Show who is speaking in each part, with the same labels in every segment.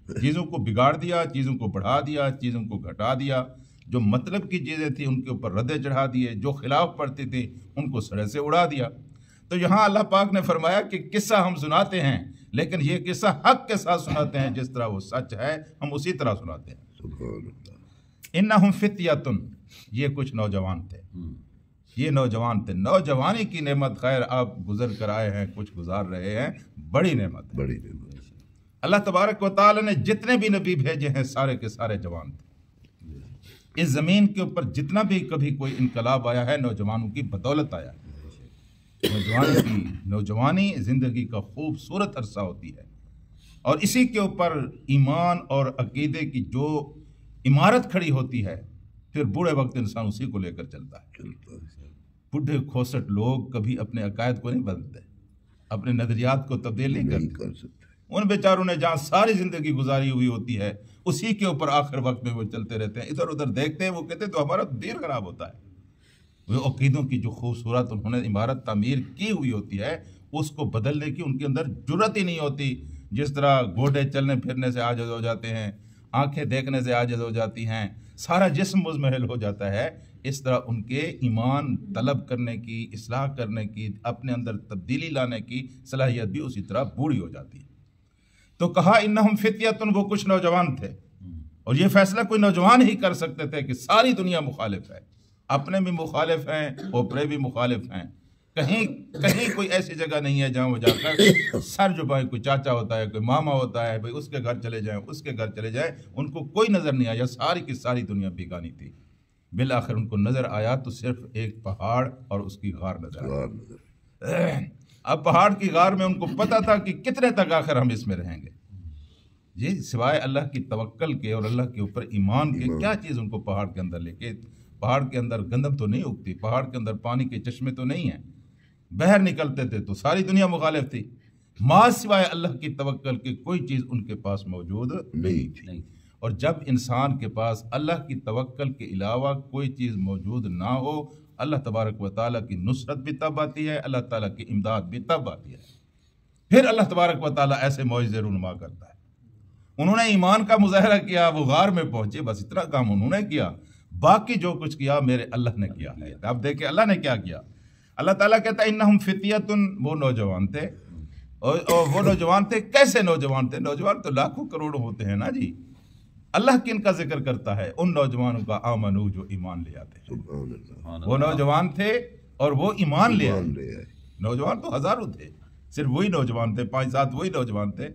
Speaker 1: چیزوں کو بگاڑ دیا، چیزوں کو بڑھا دیا، چیزوں کو گھٹا دیا، جو مطلب کی چیزیں تھیں ان کے اوپر ردے چڑھا دیے، جو خلاف پڑتی تھی ان کو سرے سے اڑا دیا۔ تو یہاں اللہ پاک نے فرمایا کہ قصہ ہم سناتے ہیں، لیکن یہ قصہ حق کے ساتھ سناتے ہیں، جس طرح وہ سچ ہے ہم اسی طرح سناتے ہیں۔
Speaker 2: سبحان اللہ۔
Speaker 1: انہم فتیۃ، یہ کچھ نوجوان تھے، یہ نوجوان تھے۔ نوجوانی کی نعمت خیر آپ گزر کر آئے ہیں، کچھ گزار رہے ہیں، بڑی نعمت ہے۔
Speaker 2: بڑی نعمت۔
Speaker 1: اللہ تبارک و تعالی نے جتنے بھی نبی بھیجے ہیں سارے کے سارے جوان تھے۔ اس زمین کے اوپر جتنا بھی کبھی کوئی انقلاب آیا ہے نوجوانوں کی بدولت آیا ہے۔ نوجوانی زندگی کا خوبصورت عرصہ ہوتی ہے، اور اسی کے اوپر ایمان اور عقیدے کی جو عمارت کھڑی ہوتی ہے، پھر بوڑھے وقت انسان اسی کو لے کر چلتا ہے۔ بڈھے کھوسٹ لوگ کبھی اپنے عقائد کو نہیں بدلتے، اپنے نظریات کو تبدیل نہیں
Speaker 2: کر سکتے۔
Speaker 1: ان بیچاروں نے جہاں ساری زندگی گزاری ہوئی ہوتی ہے اسی کے اوپر آخر وقت میں وہ چلتے رہتے ہیں، ادھر ادھر دیکھتے ہیں، وہ کہتے ہیں تو ہمارا دین خراب ہوتا ہے۔ وہ عقیدوں کی جو خوبصورت انہوں نے عمارت تعمیر کی ہوئی ہوتی ہے اس کو بدلنے کی ان کے اندر جرت ہی نہیں ہوتی۔ جس طرح گھوڑے چلنے پھرنے سے عاجز ہو جاتے ہیں، آنکھیں دیکھنے سے عاجز ہو جاتی ہیں، سارا جسم مضمحل ہو جاتا ہے، اس طرح ان کے ایمان طلب کرنے کی، اصلاح کرنے کی، اپنے اندر تبدیلی لانے کی صلاحیت بھی اسی طرح بوڑھی ہو جاتی ہے۔ تو کہا انہم فتیۃ، وہ کچھ نوجوان تھے، اور یہ فیصلہ کوئی نوجوان ہی کر سکتے تھے کہ ساری دنیا مخالف ہے، اپنے بھی مخالف ہیں، اوپرے بھی مخالف ہیں، کہیں کوئی ایسی جگہ نہیں ہے جہاں وہ جا کر سر جھکائیں، کوئی چاچا ہوتا ہے، کوئی ماما ہوتا ہے، بھائی اس کے گھر چلے جائیں، اس کے گھر چلے جائیں، ان کو کوئی نظر نہیں آیا، ساری کی ساری دنیا بیگانی تھی۔ بالآخر ان کو نظر آیا تو صرف ایک پہاڑ اور اس کی غار نظر آیا۔ اب پہاڑ کی غار میں ان کو پتا تھا کہ کتنے تک آخر ہم اس میں رہیں گے، جی سوائے اللہ کی توکل کے اور اللہ کے اوپر ایمان کے کیا چیز ان کو پہاڑ کے اندر لے کے؟ پہاڑ کے اندر گندم تو نہیں اگتی، پہاڑ کے اندر پانی کے چشمے تو نہیں ہیں، بہر نکلتے تھے تو ساری دنیا مخالف تھی، ما سوائے اللہ کی توکل کے کوئی چیز ان کے پاس موجود نہیں تھی۔ اور جب انسان کے پاس اللہ کی توکل کے علاوہ کوئی چیز موجود نہ ہو، اللہ تبارک و تعالیٰ کی نصرت بھی تب آتی ہے، اللہ تعالیٰ کی امداد بھی تب آتی ہے، پھر اللہ تبارک و تعالیٰ ایسے معجزے رونما کرتا ہے۔ انہوں نے ایمان کا مظاہرہ کیا، وہ غار میں پہنچے، بس اتنا کام انہوں نے کیا، باقی جو کچھ کیا میرے اللہ نے کیا ہے۔ اب دیکھیں اللہ نے کیا کیا۔ اللہ تعالیٰ کہتا ہے انہم فتیۃ، وہ نوجوان تھے، اور وہ نوجوان تھے کیسے نوجوان تھے؟ نوجوان تو لاکھوں کروڑوں ہوتے ہیں نا جی۔ اللہ کن کا ذکر کرتا ہے؟ ان نوجوانوں کا، آمنو، جو ایمان لے آتے ہیں۔ وہ نوجوان تھے اور وہ ایمان لے آئے۔ نوجوان تو ہزاروں تھے، صرف وہی نوجوان تھے، 5-7 وہی نوجوان تھے،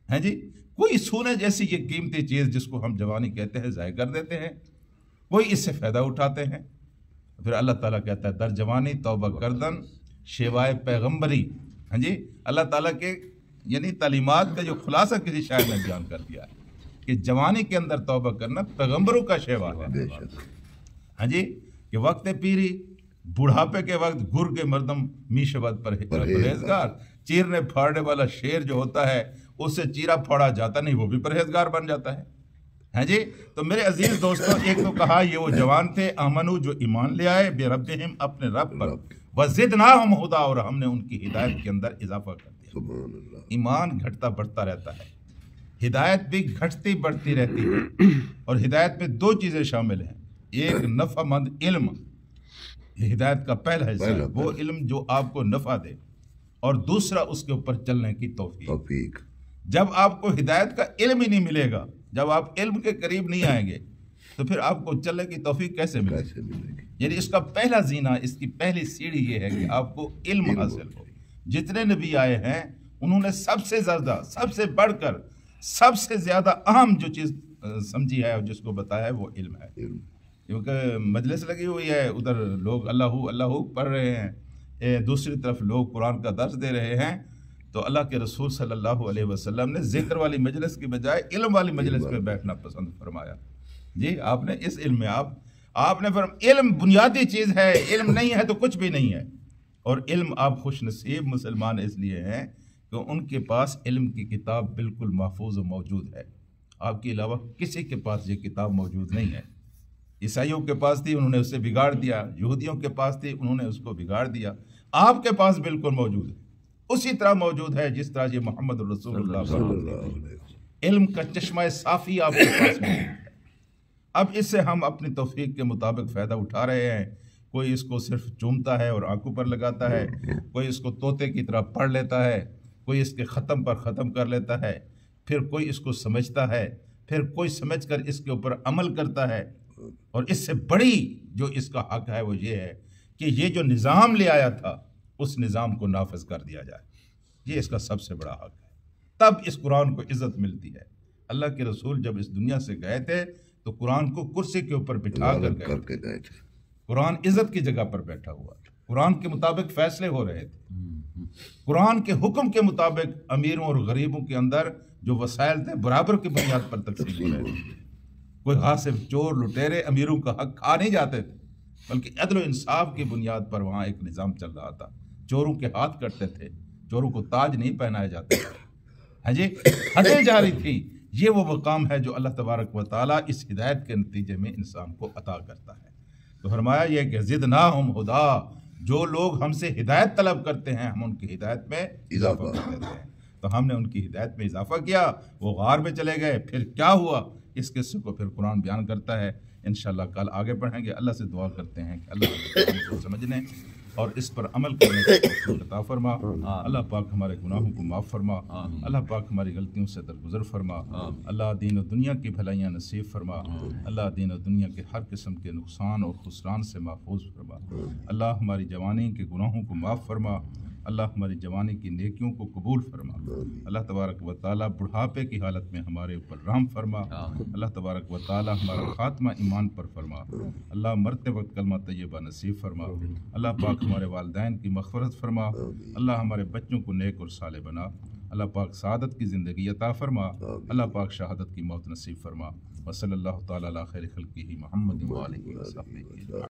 Speaker 1: ہیں جی۔ کوئی سونے جیسی یہ قیمتی چیز جس کو ہم جوانی کہتے ہیں ضائع کر دیتے ہیں، وہی اس سے فائدہ اٹھاتے ہیں۔ پھر اللہ تعالیٰ کہتا ہے در جوانی توبہ کردن شیوائے پیغمبری، ہاں جی۔ اللہ تعالیٰ کے یعنی تعلیمات کا جو خلاصہ کسی شاعر نے بیان کر دیا ہے کہ جوانی کے اندر توبہ کرنا پیغمبروں کا شیوا ہے، ہاں جی۔ کہ وقت پیری، بڑھاپے کے وقت گر کے مردم میشبت پرہیزگار، چیرنے پھاڑنے والا شیر جو ہوتا ہے اس سے چیرا پھاڑا جاتا نہیں، وہ بھی پرہیزگار بن جاتا ہے، ہیں جی۔ تو میرے عزیز دوستوں، ایک تو کہا یہ وہ جوان تھے، آمنو، جو ایمان لے آئے، بے ربہم، اپنے رب پر، وزدناہم ہدا، اور ہم نے ان کی ہدایت کے اندر اضافہ کر دیا۔ ایمان گھٹتا بڑھتا رہتا ہے، ہدایت بھی گھٹتی بڑھتی رہتی ہے، اور ہدایت میں 2 چیزیں شامل ہیں، ایک نفع مند علم، یہ ہدایت کا پہلا حصہ ہے، وہ علم جو آپ کو نفع دے، اور دوسرا اس کے اوپر چلنے کی توفیق۔ جب آپ کو ہدایت کا علم ہی نہیں ملے گا، جب آپ علم کے قریب نہیں آئیں گے تو پھر آپ کو چلنے کی توفیق کیسے ملے گی؟ یعنی اس کا پہلا زینہ، اس کی پہلی سیڑھی یہ ہے کہ آپ کو علم حاصل ہو۔ جتنے نبی آئے ہیں انہوں نے سب سے زیادہ، سب سے بڑھ کر، سب سے زیادہ اہم جو چیز سمجھی ہے اور جس کو بتایا ہے وہ علم ہے۔ کیونکہ مجلس لگی ہوئی ہے، ادھر لوگ اللہ اللہ پڑھ رہے ہیں، دوسری طرف لوگ قرآن کا درس دے رہے ہیں، تو اللہ کے رسول صلی اللہ علیہ وسلم نے ذکر والی مجلس کی بجائے علم والی مجلس میں بیٹھنا پسند فرمایا۔ جی آپ نے اس علم میں آپ نے علم بنیادی چیز ہے، علم نہیں ہے تو کچھ بھی نہیں ہے۔ اور علم، آپ خوش نصیب مسلمان اس لیے ہیں کہ ان کے پاس علم کی کتاب بالکل محفوظ و موجود ہے، آپ کے علاوہ کسی کے پاس یہ کتاب موجود نہیں ہے۔ عیسائیوں کے پاس تھی، انہوں نے اسے بگاڑ دیا، یہودیوں کے پاس تھی، انہوں نے اس کو بگاڑ دیا، آپ کے پاس بالکل موجود ہے، اسی طرح موجود ہے جس طرح یہ محمد الرسول اللہ علم کا چشمہ صافی آپ کے پاس موجود ہے۔ اب اس سے ہم اپنی توفیق کے مطابق فائدہ اٹھا رہے ہیں۔ کوئی اس کو صرف چومتا ہے اور آنکھوں پر لگاتا ہے، کوئی اس کو طوطے کی طرح پڑھ لیتا ہے، کوئی اس کے ختم پر ختم کر لیتا ہے، پھر کوئی اس کو سمجھتا ہے، پھر کوئی سمجھ کر اس کے اوپر عمل کرتا ہے۔ اور اس سے بڑی جو اس کا حق ہے وہ یہ ہے کہ یہ جو نظام لے آیا تھا اس نظام کو نافذ کر دیا جائے، یہ اس کا سب سے بڑا حق ہے۔ تب اس قرآن کو عزت ملتی ہے۔ اللہ کے رسول جب اس دنیا سے گئے تھے تو قرآن کو کرسی کے اوپر بٹھا کر گئے تھے۔ قرآن عزت کی جگہ پر بیٹھا ہوا تھا، قرآن کے مطابق فیصلے ہو رہے تھے، قرآن کے حکم کے مطابق امیروں اور غریبوں کے اندر جو وسائل تھے برابر کی بنیاد پر تقسیم ہو رہے تھے۔ کوئی غاصب چور لٹیرے امیروں کا حق کھا نہیں جاتے تھے، بلکہ عدل و انصاف کی بنیاد پر وہاں ایک نظام چل رہا تھا۔ چوروں کے ہاتھ کٹتے تھے، چوروں کو تاج نہیں پہنائے جاتے تھے، ہاں جی، ہٹے جا رہی تھی۔ یہ وہ مقام ہے جو اللہ تبارک و تعالیٰ اس ہدایت کے نتیجے میں انسان کو عطا کرتا ہے۔ تو فرمایا یہ کہ زدناہم ہدا، جو لوگ ہم سے ہدایت طلب کرتے ہیں ہم ان کی ہدایت میں اضافہ کر دیتے ہیں۔ تو ہم نے ان کی ہدایت میں اضافہ کیا، وہ غار میں چلے گئے، پھر کیا ہوا اس قصے کو پھر قرآن بیان کرتا ہے۔ انشاءاللہ کل آگے پڑھیں گے۔ اللہ سے دعا کرتے ہیں کہ اللہ ہم کو سمجھنے اور اس پر عمل کرنے کی توفیق عطا فرما۔ اللہ پاک ہمارے گناہوں کو معاف فرما، اللہ پاک ہماری غلطیوں سے درگزر فرما، اللہ دین و دنیا کی بھلائیاں نصیب فرما، اللہ دین و دنیا کے ہر قسم کے نقصان اور خسران سے محفوظ فرما، اللہ ہماری جوانی کے گناہوں کو معاف فرما، اللہ ہماری جوانی کی نیکیوں کو قبول فرما، اللہ تبارک و تعالیٰ بڑھاپے کی حالت میں ہمارے اوپر رحم فرما، اللہ تبارک و تعالیٰ ہمارا خاتمہ ایمان پر فرما، اللہ مرتے وقت کلمہ طیبہ نصیب فرما، اللہ پاک ہمارے والدین کی مغفرت فرما، اللہ ہمارے بچوں کو نیک اور صالح بنا، اللہ پاک سعادت کی زندگی عطا فرما، اللہ پاک شہادت کی موت نصیب فرما، وصلی اللہ تعالیٰ علی خیر خلقہ محمد و آلہ وصحبہ۔